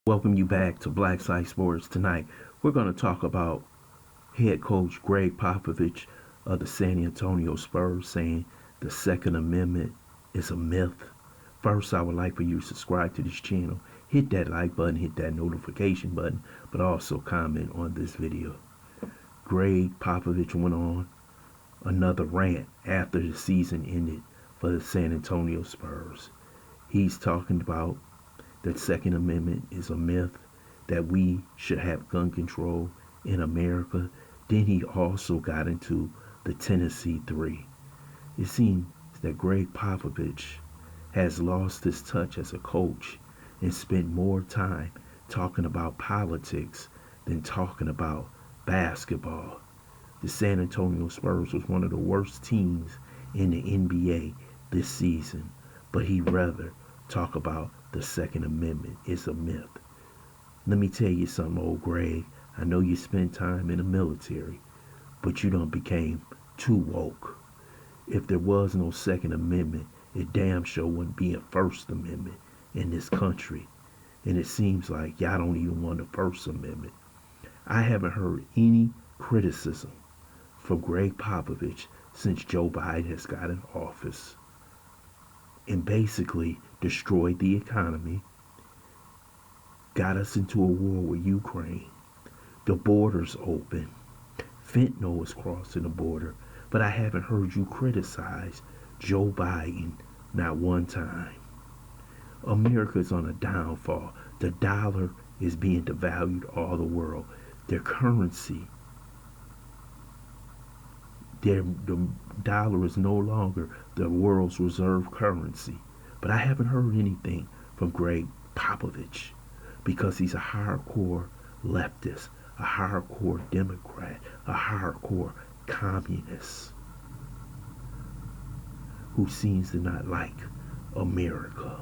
Welcome you back to Black Side Sports. Tonight, we're going to talk about head coach Gregg Popovich of the San Antonio Spurs saying the Second Amendment is a myth. First, I would like for you to subscribe to this channel, hit that like button, hit that notification button, but also comment on this video. Gregg Popovich went on another rant after the season ended for the San Antonio Spurs. He's talking about the Second Amendment is a myth, that we should have gun control in America. Then he also got into the Tennessee Three. It seems that Gregg Popovich has lost his touch as a coach and spent more time talking about politics than talking about basketball. The San Antonio Spurs was one of the worst teams in the NBA this season, but he'd rather talk about the Second Amendment is a myth. Let me tell you something, old Gregg. I know you spent time in the military, but you done became too woke. If there was no Second Amendment, it damn sure wouldn't be a First Amendment in this country. And it seems like y'all don't even want a First Amendment. I haven't heard any criticism from Gregg Popovich since Joe Biden has got in office and basically destroyed the economy, got us into a war with Ukraine, the border's open, fentanyl is crossing the border, but I haven't heard you criticize Joe Biden not one time. America's on a downfall. The dollar is being devalued all the world. Their currency, the dollar is no longer the world's reserve currency. But I haven't heard anything from Gregg Popovich because he's a hardcore leftist, a hardcore Democrat, a hardcore communist who seems to not like America.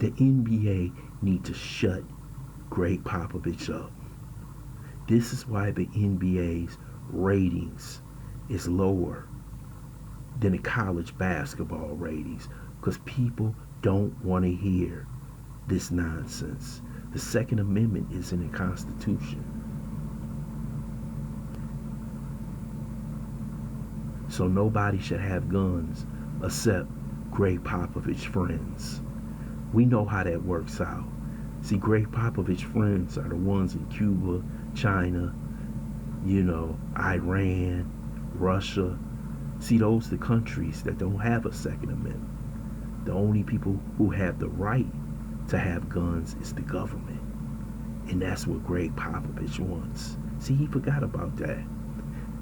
The NBA need to shut Gregg Popovich up. This is why the NBA's ratings is lower than the college basketball ratings, because people don't want to hear this nonsense. The Second Amendment is in the Constitution. So nobody should have guns except Gregg Popovich friends. We know how that works out. See, Gregg Popovich friends are the ones in Cuba, China, Iran, Russia. See, those are the countries that don't have a Second Amendment. The only people who have the right to have guns is the government. And that's what Gregg Popovich wants. See, he forgot about that.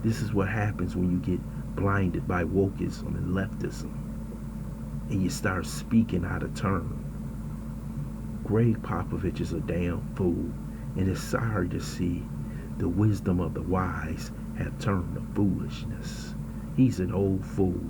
This is what happens when you get blinded by wokeism and leftism and you start speaking out of turn. Gregg Popovich is a damn fool, and it's sorry to see the wisdom of the wise have turned to foolishness. He's an old fool.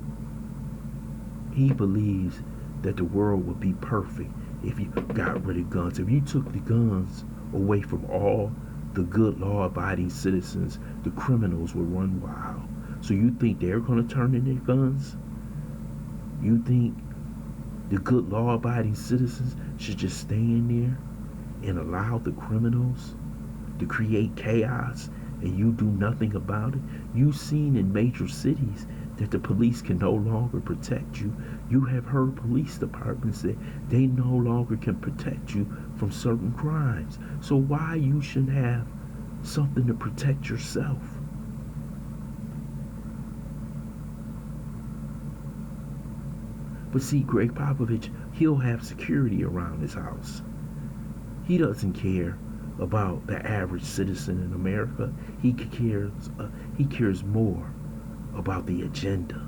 He believes that the world would be perfect if you got rid of guns. If you took the guns away from all the good law-abiding citizens, the criminals would run wild. So you think they're going to turn in their guns? You think the good law-abiding citizens should just stay in there and allow the criminals to create chaos and you do nothing about it? You've seen in major cities that the police can no longer protect you. You have heard police departments say they no longer can protect you from certain crimes. So why you shouldn't have something to protect yourself? But see, Gregg Popovich, he'll have security around his house. He doesn't care about the average citizen in America. He cares more about the agenda,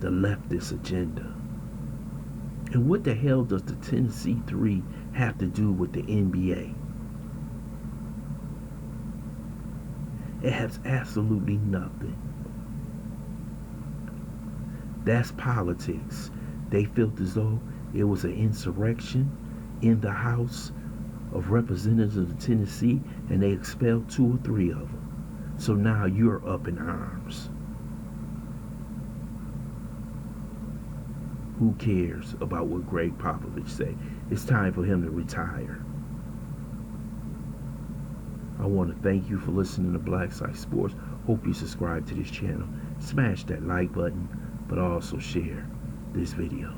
the leftist agenda. And what the hell does the Tennessee Three have to do with the NBA? It has absolutely nothing. That's politics. They felt as though it was an insurrection in the House of Representatives of Tennessee, and they expelled 2 or 3 of them. So now you're up in arms. Who cares about what Gregg Popovich say? It's time for him to retire. I want to thank you for listening to Black Site Sports. Hope you subscribe to this channel. Smash that like button, but also share this video.